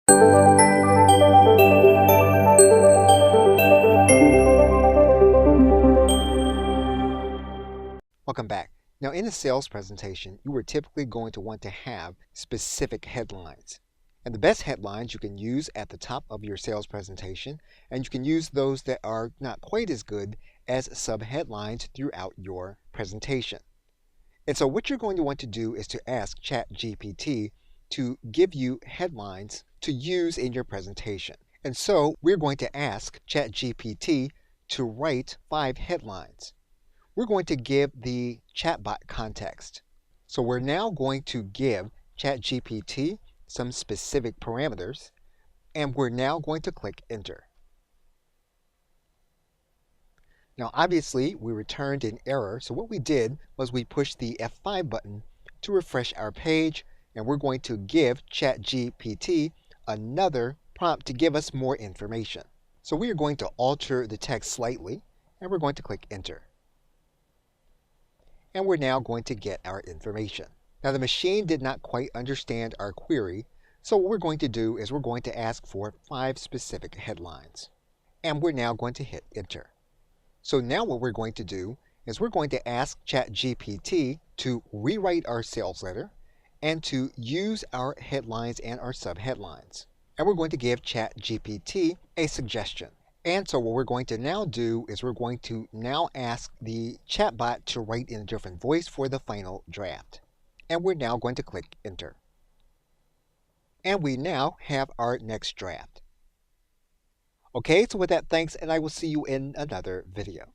Welcome back. Now, in a sales presentation, you are typically going to want to have specific headlines. And the best headlines you can use at the top of your sales presentation, and you can use those that are not quite as good as sub-headlines throughout your presentation. And so what you're going to want to do is to ask ChatGPT to give you headlines to use in your presentation. And so we're going to ask ChatGPT to write 5 headlines. We're going to give the chatbot context. So we're now going to give ChatGPT some specific parameters, and we're now going to click Enter. Now obviously we returned an error, so what we did was we pushed the F5 button to refresh our page, and we're going to give ChatGPT another prompt to give us more information. So we are going to alter the text slightly, and we're going to click Enter. And we're now going to get our information. Now the machine did not quite understand our query, so what we're going to do is we're going to ask for 5 specific headlines. And we're now going to hit Enter. So now what we're going to do is we're going to ask ChatGPT to rewrite our sales letter and to use our headlines and our subheadlines. And we're going to give ChatGPT a suggestion. And so what we're going to now do is we're going to now ask the chatbot to write in a different voice for the final draft. And we're now going to click Enter. And we now have our next draft. Okay, so with that, thanks, and I will see you in another video.